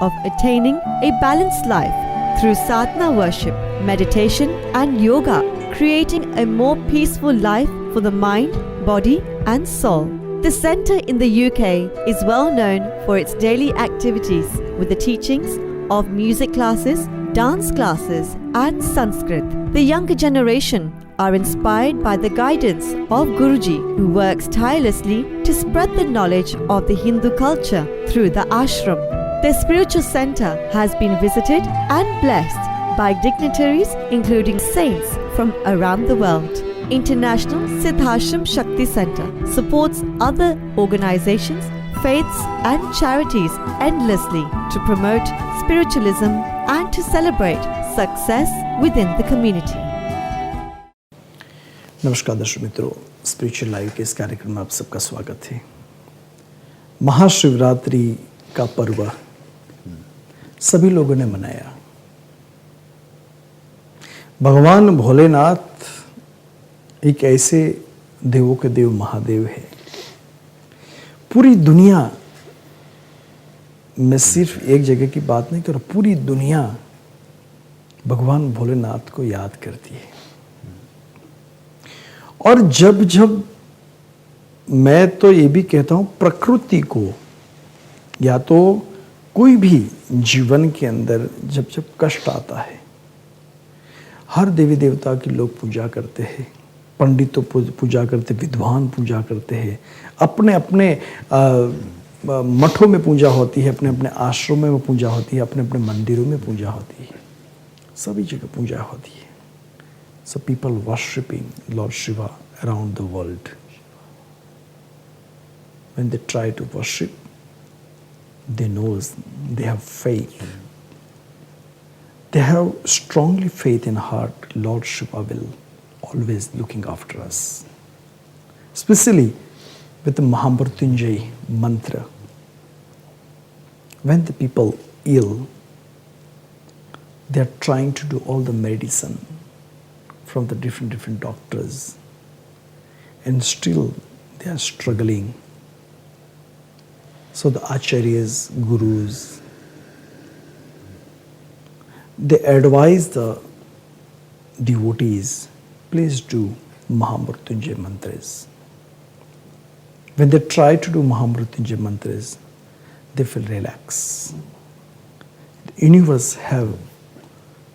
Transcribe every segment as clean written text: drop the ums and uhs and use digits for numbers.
of attaining a balanced life through sadhana worship, meditation and yoga, creating a more peaceful life for the mind, body and soul. The centre in the UK is well known for its daily activities with the teachings of music classes, dance classes and Sanskrit. The younger generation are inspired by the guidance of Guruji, who works tirelessly to spread the knowledge of the Hindu culture through the ashram. The spiritual centre has been visited and blessed by dignitaries including saints from around the world. International Siddhashram Shakti Centre supports other organizations, faiths and charities endlessly to promote spiritualism and to celebrate success within the community. नमस्कार दर्शक मित्रों, spiritual live के इस कार्यक्रम में आप सबका स्वागत है। महाशिवरात्रि का पर्व सभी लोगों ने मनाया। भगवान भोलेनाथ एक ऐसे देवों के देव महादेव है। पूरी दुनिया में सिर्फ एक जगह की बात नहीं कर, पूरी दुनिया भगवान भोलेनाथ को याद करती है। और जब जब मैं तो ये भी कहता हूं, प्रकृति को या तो कोई भी जीवन के अंदर जब जब कष्ट आता है, हर देवी देवता की लोग पूजा करते हैं, पंडित तो पूजा करते, विद्वान पूजा करते हैं, अपने अपने मठों में पूजा होती है, अपने अपने आश्रमों में पूजा होती है, अपने अपने मंदिरों में पूजा होती है, सभी जगह पूजा होती है। So people worshipping Lord Shiva around the world. When they try to worship, they know they have faith. They have strongly faith in heart. Lord Shiva will always looking after us. Especially with the Mahamrityunjay mantra. When the people ill, they are trying to do all the medicine from the different doctors, and still they are struggling. So the acharyas, gurus, they advise the devotees, please do Mahamrityunjay mantras. When they try to do Mahamrityunjay mantras, they feel relaxed. The universe have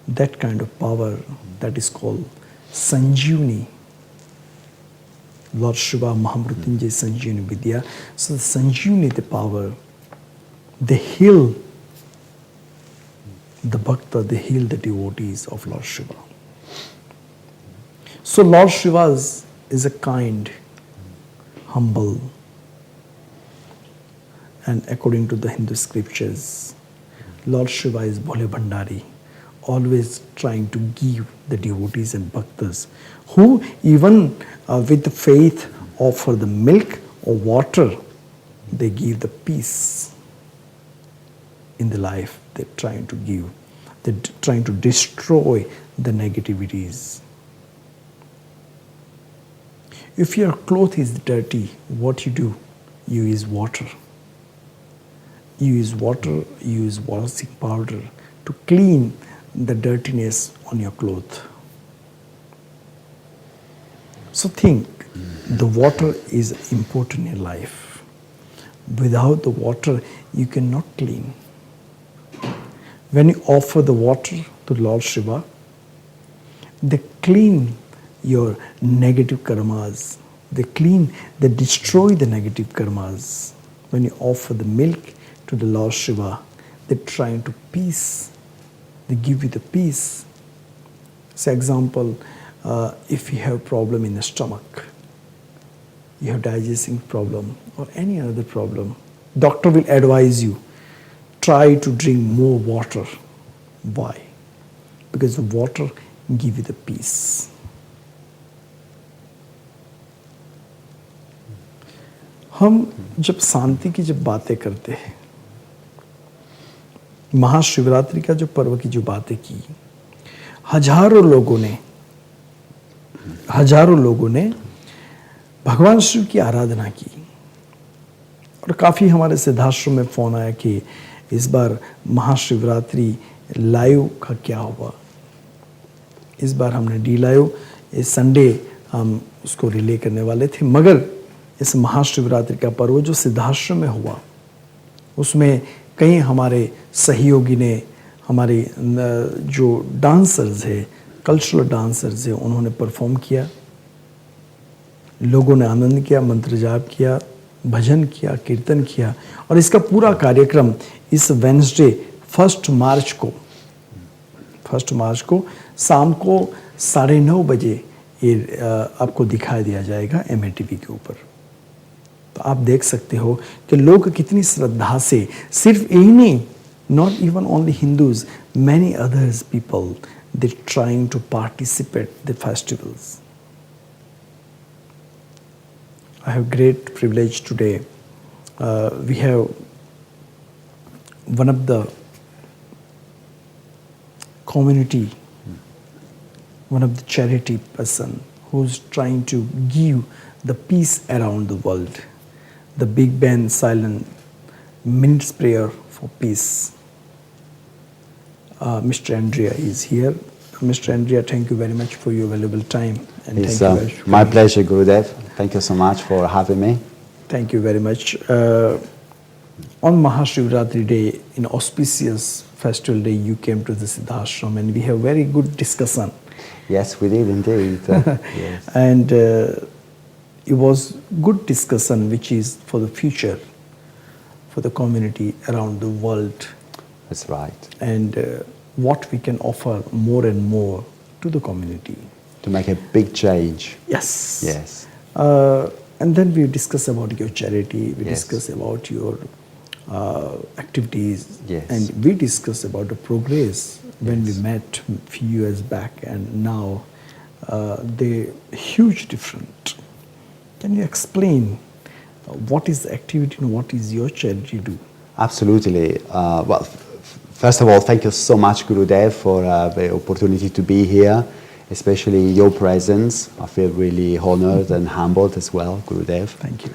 that kind of power that is called Sanjeevani. Lord Shiva, Mahamrityunjay, Sanjeevani Vidya. So the Sanjeevani, the power, they heal the bhakta, they heal the devotees of Lord Shiva. So Lord Shiva is a kind, humble, and according to the Hindu scriptures, Lord Shiva is Bhole Bhandari, always trying to give the devotees and bhaktas who even with the faith offer the milk or water, they give the peace in the life they're trying to give. They're trying to destroy the negativities. If your cloth is dirty, what you do? You use water. You use water, you use washing powder to clean the dirtiness on your cloth. So think, the water is important in life. Without the water, you cannot clean. When you offer the water to Lord Shiva, they clean your negative karmas. They destroy the negative karmas. When you offer the milk to the Lord Shiva, they're trying to peace. They give you the peace. Say example, if you have problem in the stomach, you have digesting problem or any other problem, doctor will advise you, try to drink more water. Why? Because the water give you the peace. हम जब शांति की जब बातें करते हैं, महाशिवरात्रि का जो पर्व की जो बातें की, हजारों लोगों ने भगवान शिव की आराधना की। और काफ़ी हमारे सिद्धाश्रम में फ़ोन आया कि इस बार महाशिवरात्रि लाइव का क्या हुआ। इस बार हमने डी लाइव इस संडे हम उसको रिले करने वाले थे, मगर इस महाशिवरात्रि का पर्व जो सिद्धाश्रम में हुआ उसमें कई हमारे सहयोगी ने, हमारे जो डांसर्स है, कल्चरल डांसर्स है, उन्होंने परफॉर्म किया, लोगों ने आनंद किया, मंत्र जाप किया, भजन किया, कीर्तन किया। और इसका पूरा कार्यक्रम इस वेडनेसडे 1 मार्च को शाम को 9:30 बजे ये आपको दिखाई दिया जाएगा MATV के ऊपर। तो आप देख सकते हो कि लोग कितनी श्रद्धा से, सिर्फ यही नहीं, not even only Hindus, many others people, they're trying to participate the festivals. I have great privilege today. We have one of the community, one of the charity person who's trying to give the peace around the world. The Big Ben Silent Minutes Prayer for Peace. Mr. Andrea is here. Mr. Andrea, thank you very much for your valuable time. And It's thank you very much. my pleasure, Gurudev. Thank you so much for having me. Thank you very much. On Mahashivratri day, in auspicious festival day, you came to the Siddhashram and we have very good discussion. Yes, we did indeed. Yes. And it was good discussion which is for the future, for the community around the world. That's right. And what we can offer more and more to the community. To make a big change. Yes. Yes. And then we discuss about your charity, we Yes. discuss about your activities, Yes. and we discuss about the progress when we met a few years back and now the huge difference. Can you explain what is the activity and what is your charity do? Absolutely. Well, first of all, thank you so much, Gurudev, for the opportunity to be here, especially your presence. I feel really honored and humbled as well, Gurudev. Thank you.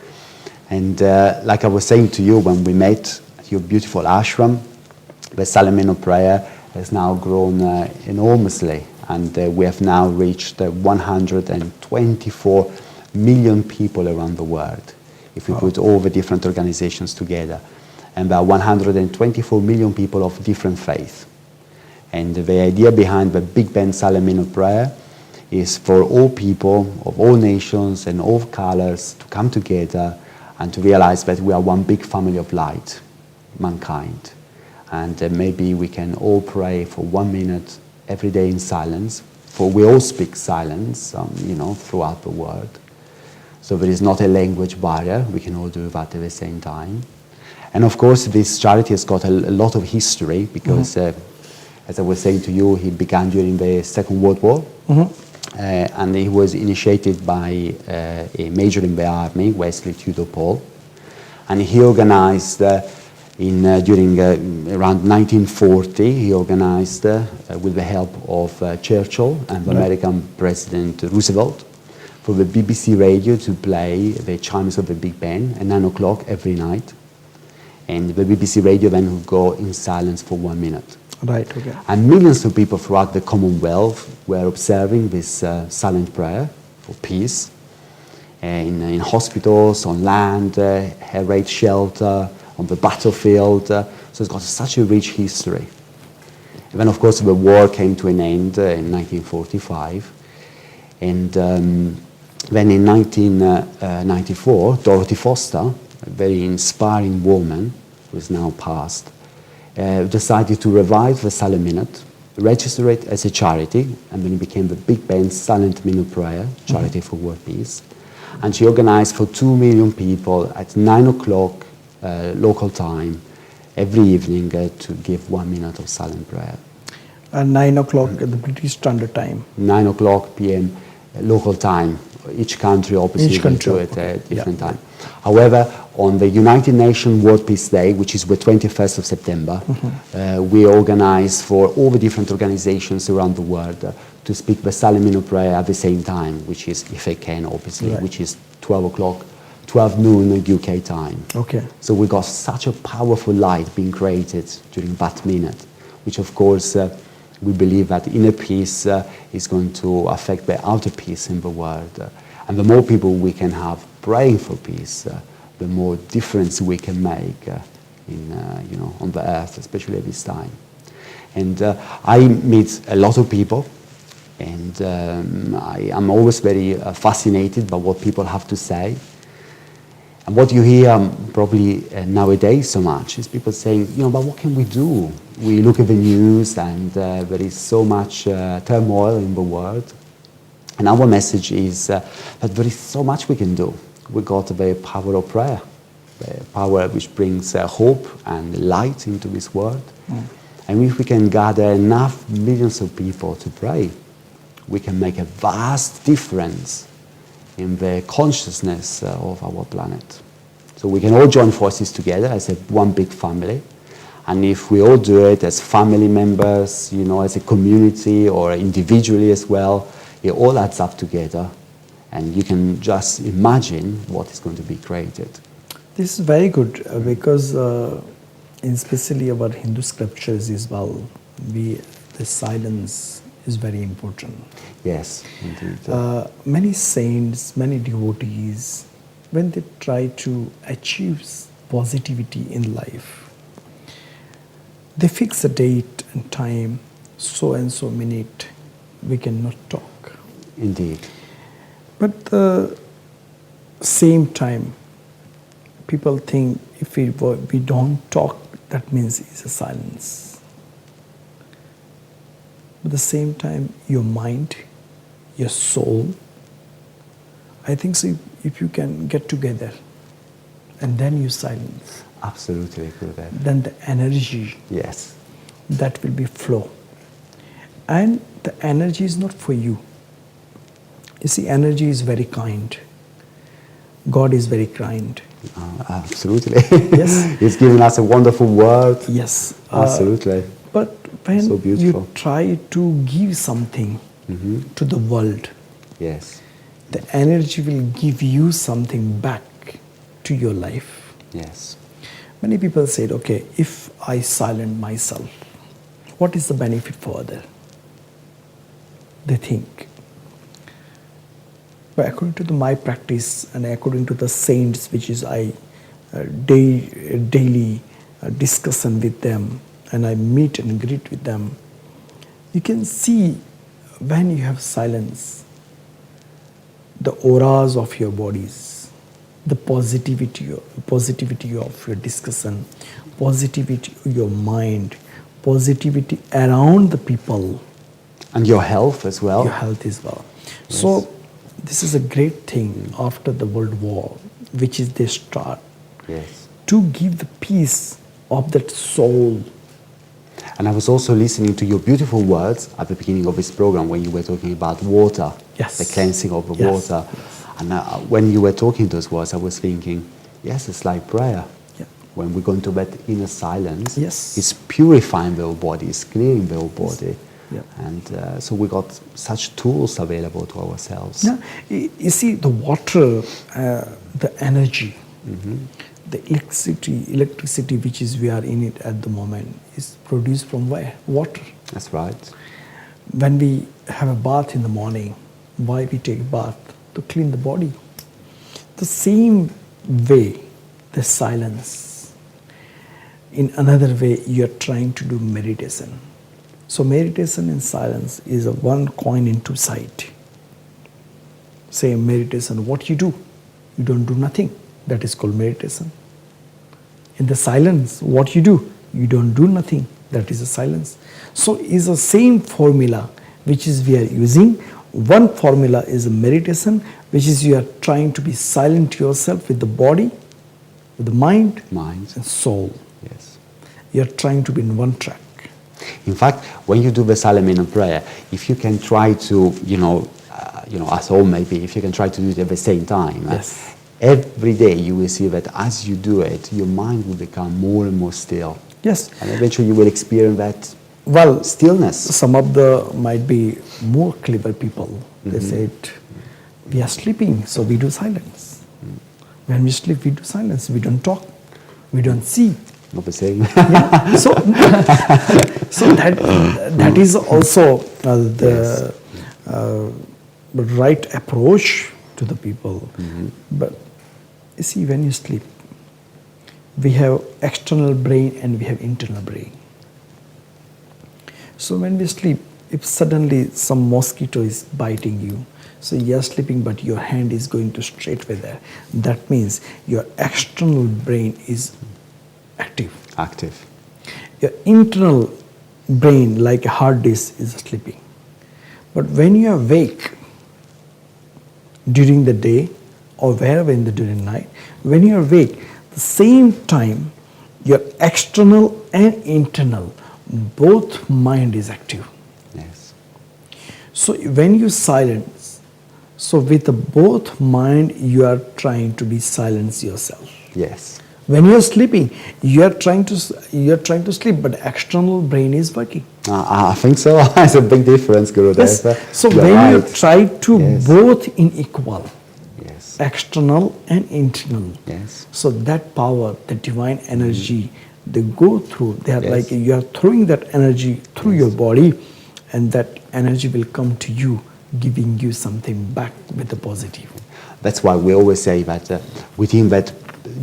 And like I was saying to you when we met at your beautiful ashram, the Silent Minute Prayer has now grown enormously, and we have now reached 124 million people around the world, if we put all the different organizations together, and about 124 million people of different faith. And the idea behind the Big Ben Silent Minute Prayer is for all people of all nations and all colors to come together and to realize that we are one big family of light, mankind. And maybe we can all pray for 1 minute every day in silence, for we all speak silence, throughout the world. So there is not a language barrier, we can all do that at the same time. And of course, this charity has got a lot of history because, as I was saying to you, he began during the Second World War. And he was initiated by a major in the army, Wesley Tudor Pole. And he organized, during around 1940, he organized, with the help of Churchill and the American President Roosevelt, for the BBC radio to play the chimes of the Big Ben at 9 o'clock every night. And the BBC radio then would go in silence for 1 minute. Right, okay. And millions of people throughout the Commonwealth were observing this silent prayer for peace in hospitals, on land, air raid shelter, on the battlefield. So it's got such a rich history. And then, of course, the war came to an end in 1945. And then in 1994, Dorothy Foster, a very inspiring woman who is now passed, decided to revive the Silent Minute, register it as a charity, and then it became the Big Ben Silent Minute Prayer, Charity for World Peace. And she organized for 2 million people at 9 o'clock local time every evening to give 1 minute of silent prayer. 9 o'clock at the British Standard Time. 9 o'clock p.m. Local time. Each country obviously will do it at a different time. However, on the United Nations World Peace Day, which is the 21st of September, we organize for all the different organizations around the world to speak the Silent Minute Prayer at the same time, which is, if they can, obviously, which is 12 o'clock 12 noon UK time. Okay. So we got such a powerful light being created during that minute, which of course we believe that inner peace is going to affect the outer peace in the world. And the more people we can have praying for peace, the more difference we can make on the earth, especially at this time. And I meet a lot of people, and I'm always very fascinated by what people have to say. And what you hear probably nowadays so much is people saying, but what can we do? We look at the news and there is so much turmoil in the world. And our message is that there is so much we can do. We got the power of prayer, the power which brings hope and light into this world. And if we can gather enough millions of people to pray, we can make a vast difference in the consciousness of our planet. So we can all join forces together as one big family. And if we all do it as family members, as a community or individually as well, it all adds up together. And you can just imagine what is going to be created. This is very good because especially our Hindu scriptures as well, the silence is very important. Yes, indeed. Many saints, many devotees, when they try to achieve positivity in life, they fix a date and time, so and so minute, we cannot talk. Indeed. But the same time, people think if we don't talk, that means it's a silence. But at the same time, your mind, your soul, I think so if you can get together and then you silence, Absolutely, Gurudev. then the energy Yes. that will be flow. And the energy is not for you. You see, energy is very kind. God is very kind. Absolutely. Yes. He's given us a wonderful word. Yes. Absolutely. But when So beautiful. you try to give something to the world, Yes. the energy will give you something back to your life. Yes. Many people said, okay, if I silence myself, what is the benefit for others? They think. But according to my practice and according to the saints, which is I daily discussion with them and I meet and greet with them, you can see when you have silence, the auras of your bodies, the positivity of your discussion, positivity of your mind, positivity around the people, And your health as well. your health as well. Yes. So this is a great thing after the World War, which is they start Yes. to give the peace of that soul. And I was also listening to your beautiful words at the beginning of this program when you were talking about water, Yes. the cleansing of the Yes. water. And when you were talking those words, I was thinking, yes, it's like prayer. Yeah. When we go into that inner silence, Yes. it's purifying the whole body, it's clearing the whole body. Yeah. And so we got such tools available to ourselves. Now, you see, the water, the energy, the electricity which is we are in it at the moment is produced from where? Water. That's right. When we have a bath in the morning, why we take bath? To clean the body. The same way, the silence. In another way, you are trying to do meditation. So meditation and silence is a one coin in two sides. Say meditation, what you do? You don't do nothing. That is called meditation. In the silence, what you do? You don't do nothing. That is a silence. So it's the same formula which is we are using. One formula is a meditation, which is you are trying to be silent yourself with the body, with the mind, Mind. and soul. Yes. You are trying to be in one track. In fact, when you do the silent minute prayer, if you can try to, as all maybe, if you can try to do it at the same time, Yes. every day you will see that as you do it, your mind will become more and more still. Yes. And eventually you will experience that Well, stillness. some of the might be more clever people. They said, we are sleeping, so we do silence. When we sleep, we do silence. We don't talk. We don't see. Not the same. Yeah. So, that is also the right approach to the people. But you see, when you sleep, we have external brain and we have internal brain. So when we sleep, if suddenly some mosquito is biting you, so you are sleeping but your hand is going to straight with there, that means your external brain is active. Active. Your internal brain, like a hard disk, is sleeping. But when you are awake during the day or wherever during night, when you are awake, the same time your external and internal, both mind is active. Yes. So when you silence, so with both mind you are trying to be silence yourself. Yes. When you are sleeping, you are trying to sleep, but external brain is working. I think so. It's a big difference, Gurudev. Yes. So You're when you right. try to Yes. both in equal, Yes. external and internal, Yes. so that power, the divine energy, they go through. They are Yes. like you are throwing that energy through your body, and that energy will come to you, giving you something back with the positive. That's why we always say that within that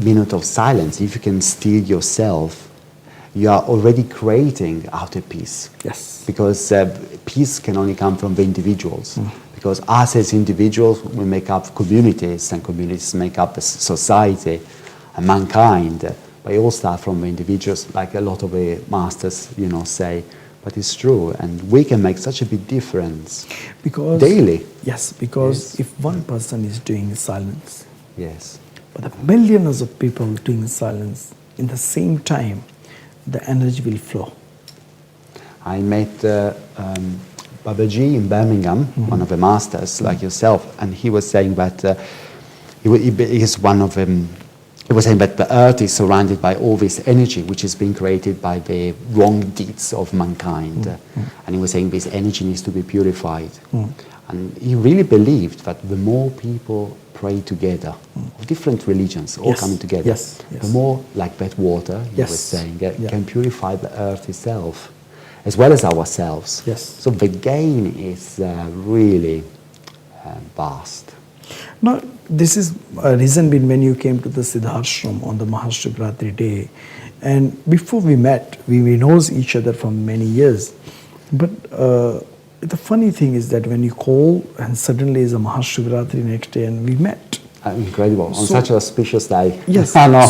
minute of silence, if you can still yourself, you are already creating outer peace. Yes. Because peace can only come from the individuals. Because us as individuals, we make up communities, and communities make up the society and mankind. But it all starts from the individuals, like a lot of the masters, say. But it's true, and we can make such a big difference Because daily. Yes, because Yes. if one person is doing silence, Yes. but the millions of people doing silence in the same time, the energy will flow. I met Babaji in Birmingham, one of the masters like yourself, and he was saying that he is one of them. He was saying that the earth is surrounded by all this energy which is being created by the wrong deeds of mankind. And he was saying this energy needs to be purified. And he really believed that the more people pray together, of different religions all Yes, coming together, yes, yes. the more like that water, he Yes, was saying, yeah. can purify the earth itself, as well as ourselves. Yes. So the gain is really vast. Now, this is a reason being when you came to the Siddharshram on the Mahashivratri day, and before we met, we knows each other from many years. But the funny thing is that when you call and suddenly is a Mahashivratri next day and we met. Incredible, on So- such an auspicious day. Yes. I know.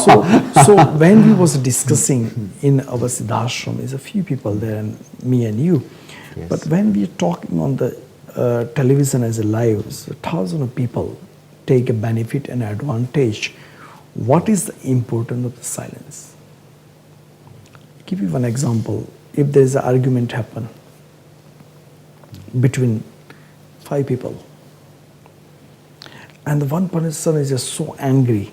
So when we was discussing in our Siddharshram, there's a few people there, and me and you. Yes. But when we're talking on the television as a live, so thousands of people take a benefit and advantage. What is the importance of the silence? I'll give you one example. If there is an argument happen between 5 people, and the one person is just so angry,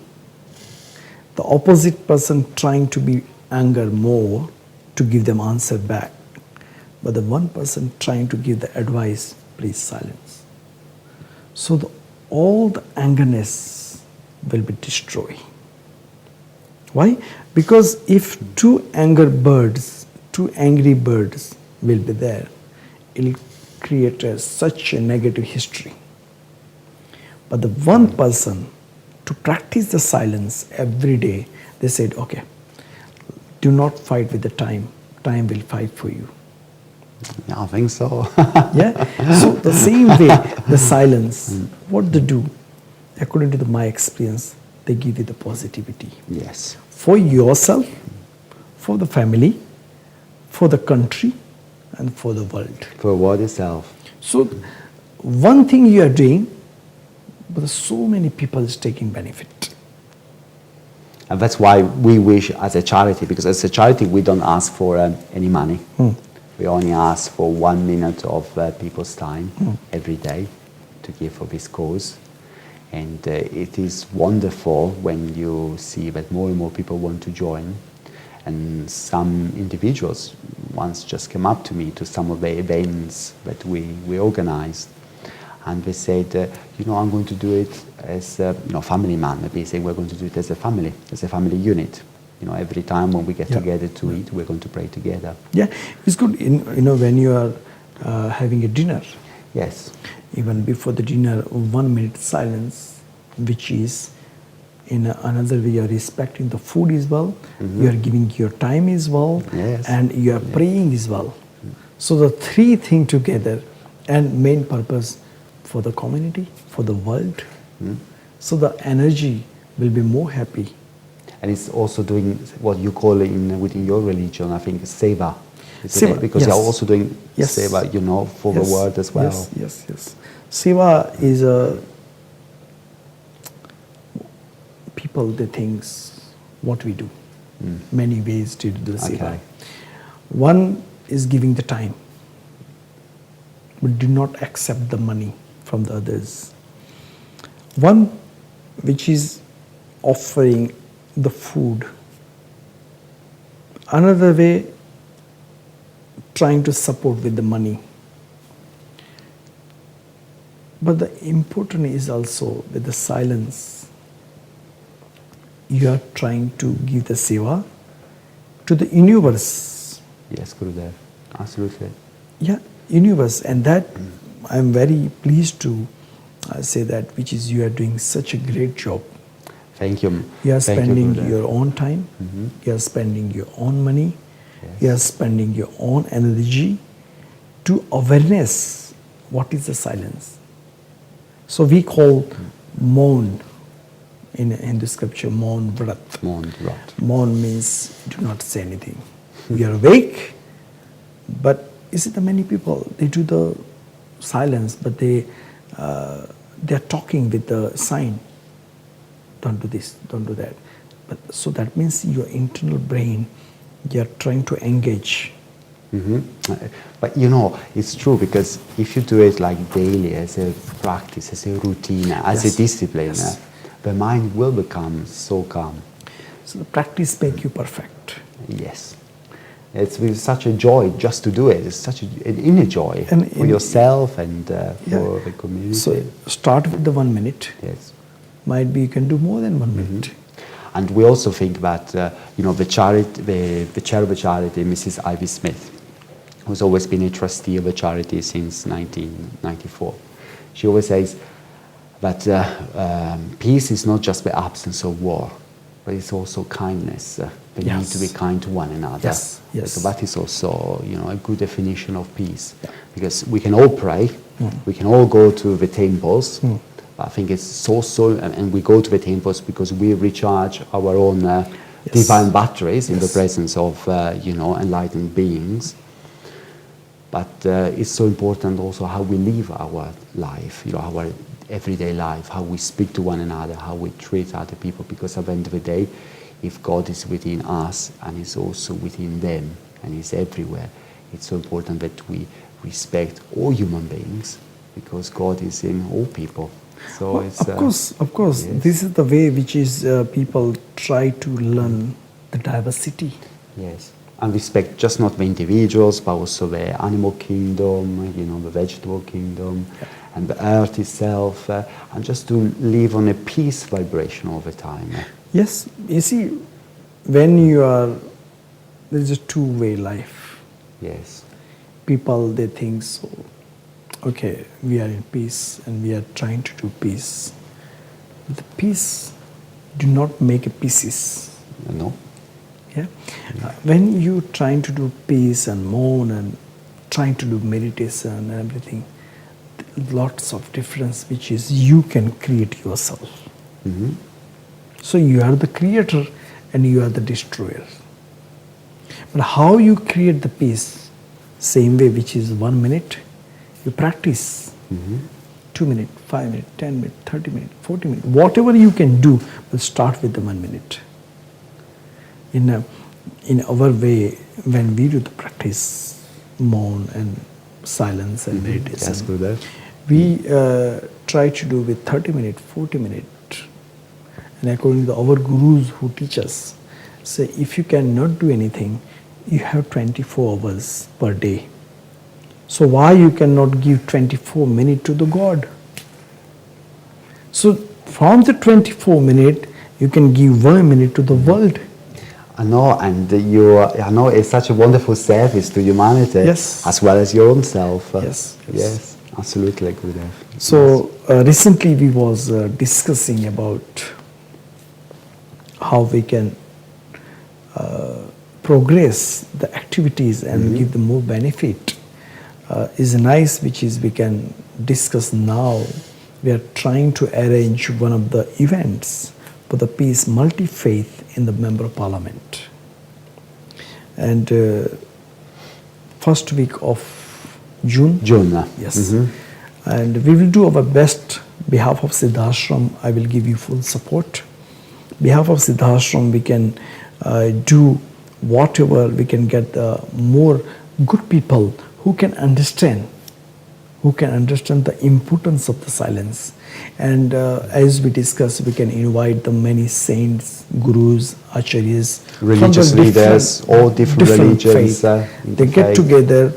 the opposite person trying to be anger more to give them answer back, but the one person trying to give the advice, please silence. So all the angerness will be destroyed. Why? Because if two angry birds will be there, it will create such a negative history. But the one person, to practice the silence every day, they said, okay, do not fight with the time. Time will fight for you. Yeah, I think so. Yeah. So the same way, the silence, what they do, according to my experience, they give you the positivity Yes. for yourself, for the family, for the country, and for the world. For what itself. So one thing you are doing, but so many people is taking benefit. And that's why we wish as a charity, because as a charity we don't ask for any money. We only ask for 1 minute of people's time every day to give for this cause. And it is wonderful when you see that more and more people want to join. And some individuals once just came up to me to some of the events that we organized. And they said, I'm going to do it as a family man, maybe say we're going to do it as a family unit. Every time when we get together to eat, we're going to pray together. Yeah, it's good. When you are having a dinner, Yes. even before the dinner, 1 minute silence, which is in another way you are respecting the food as well, you are giving your time as well, Yes. and you are praying as well. So the three things together, and main purpose for the community, for the world. So the energy will be more happy. And it's also doing what you call within your religion, I think, seva. Seva, Because yes. you're also doing Yes. seva, for the Yes, world as well. Yes. Seva is people, they think what we do. Many ways to do the seva. Okay. One is giving the time, but do not accept the money from the others. One which is offering the food. Another way, trying to support with the money. But the important is also with the silence. You are trying to give the seva to the universe. Yes, Gurudev. Absolutely. Yeah, universe. And that I am very pleased to say that, which is you are doing such a great job. Thank you. You are Thank spending Gurudev. your own time, you are spending your own money, Yes. you are spending your own energy to awareness what is the silence. So we call Maun in Hindu scripture, Maun Vrat. Mon Rot. Maun means do not say anything. We are awake, but you see the many people, they do the silence, but they are talking with the sign. Don't do this, don't do that. But so that means your internal brain, you are trying to engage. But it's true, because if you do it like daily as a practice, as a routine, as Yes. a discipline, Yes. the mind will become so calm. So the practice make you perfect. Yes. It's with such a joy just to do it. It's such an inner joy And for yourself and for the community. So start with the 1 minute. Yes. Might be you can do more than 1 minute. And we also think that the chair of the charity, Mrs. Ivy Smith, who's always been a trustee of the charity since 1994. She always says that peace is not just the absence of war, but it's also kindness. The need Yes. to be kind to one another. Yes, yes. So that is also a good definition of peace, because we can all pray, we can all go to the temples. But I think it's also, and we go to the temples because we recharge our own divine batteries in the presence of enlightened beings. But it's so important also how we live our life, our everyday life, how we speak to one another, how we treat other people, because at the end of the day, if God is within us and is also within them and is everywhere, it's so important that we respect all human beings, because God is in all people. So Well, it's of course. yes. This is the way which is people try to learn the diversity. Yes, and respect just not the individuals, but also the animal kingdom, the vegetable kingdom, and the earth itself, and just to live on a peace vibration all the time. Yes, you see, when you are, there is a two-way life. Yes, People, they think so, okay, we are in peace and we are trying to do peace. But the peace do not make a pieces. no? Yeah? When you trying to do peace and mourn and trying to do meditation and everything, lots of difference which is you can create yourself. So you are the creator and you are the destroyer. But how you create the peace? Same way, which is 1 minute, you practice 2 minutes, 5 minutes, 10 minutes, 30 minutes, 40 minutes, whatever you can do, but start with the 1 minute. In our way, when we do the practice, mourn and silence and meditation, Yes, Gurudev. we try to do with 30 minutes, 40 minutes. And according to our gurus who teach us, say if you cannot do anything, you have 24 hours per day. So why you cannot give 24 minutes to the God? So From the 24 minute, you can give 1 minute to the world. I know, and I know it's such a wonderful service to humanity, Yes. as well as your own self. Yes, yes. Yes, absolutely, Gurudev. So recently we was discussing about how we can progress the activities and give them more benefit. Is nice, which is we can discuss now. We are trying to arrange one of the events for the peace multi-faith in the Member of Parliament. And first week of June. June. Yes. And we will do our best. Behalf of Siddhashram, I will give you full support. Behalf of Siddhashram, we can do whatever we can get the more good people who can understand the importance of the silence. And as we discussed, we can invite the many saints, gurus, acharyas, Religious from the leaders, all different religions, faith. They get interfaith. together,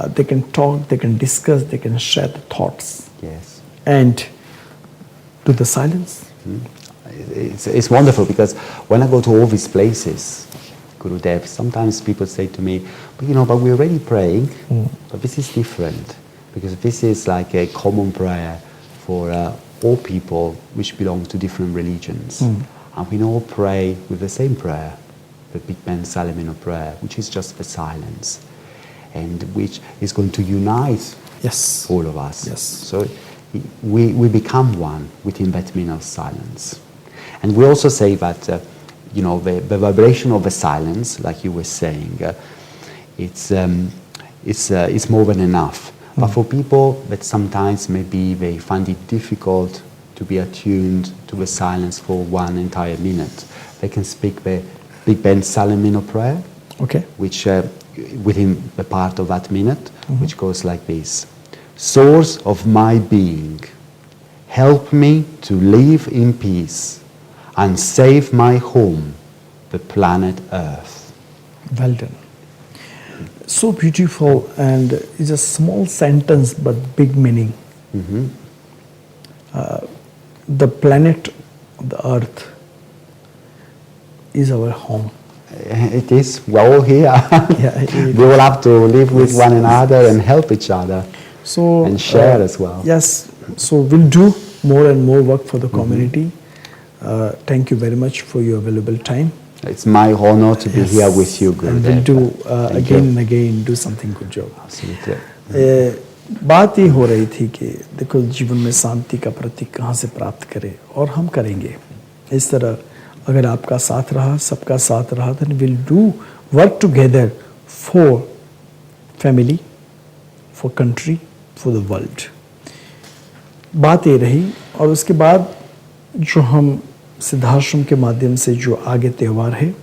they can talk, they can discuss, they can share the thoughts. Yes. And to the silence. It's wonderful because when I go to all these places, Gurudev, sometimes people say to me, but we're already praying, but this is different because this is like a common prayer for all people which belong to different religions. And we all pray with the same prayer, the Big Ben Salamino prayer, which is just the silence, and which is going to unite Yes. all of us. Yes. So we become one within that meaning of silence. And we also say that, the vibration of the silence, like you were saying, it's more than enough. But for people that sometimes maybe they find it difficult to be attuned to the silence for one entire minute, they can speak the Big Ben Salamino prayer, Okay. which within the part of that minute, which goes like this. Source of my being, help me to live in peace and save my home, the planet Earth. Well done. So beautiful, and it's a small sentence but big meaning. The planet, the Earth, is our home. It is, we're all here. Yeah, We all have to live with Yes, one yes, another and help each other So and share as well. Yes. So we'll do more and more work for the community. Thank you very much for your valuable time. It's my honor to be here with you, And we'll Gurudev. do Thank again you. and again do something good job. Absolutely. बात ये हो रही थी कि देखो जीवन में शांति का प्रतीक कहाँ से प्राप्त करें, और हम करेंगे इस तरह। अगर आपका साथ रहा, सबका साथ रहा, then we'll do work together for family, for country, for the world. बात ये रही। और उसके बाद जो हम सिद्धाश्रम के माध्यम से जो आगे त्यौहार है,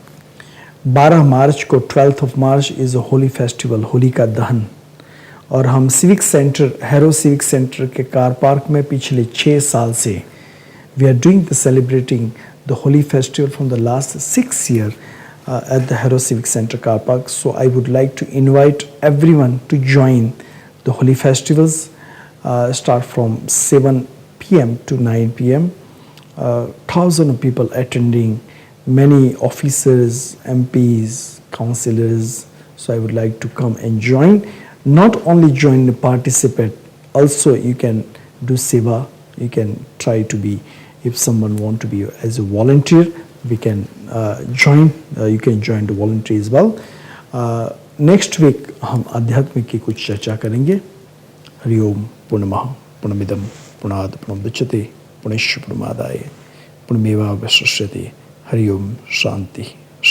12 मार्च को 12th of March is a Holi festival, Holi का दहन। और हम civic centre, Harrow civic centre के कार पार्क में पिछले 6 साल से we are doing the celebrating the Holi festival from the last 6 years at the Hero Civic Center car park. So I would like to invite everyone to join the holy festivals. Start from 7 p.m. to 9 p.m. Thousands of people attending, many officers, MPs, councillors. So I would like to come and join. Not only join and participate, also you can do seva. You can try to be, if someone want to be as a volunteer, we can join. You can join the volunteer as well. Next week हम आध्यात्मिक की कुछ चर्चा करेंगे. हरि ओम पूर्णमः पूर्णमिदं पूर्णात् पूर्णमुदच्यते पूर्णस्य पूर्णमादाय पूर्णमेवावशिष्यते. हरि ओम शांति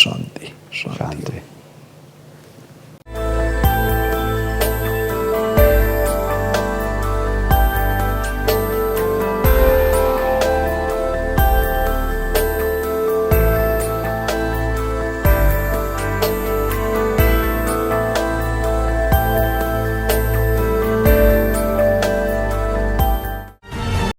शांति शांति. Shanti.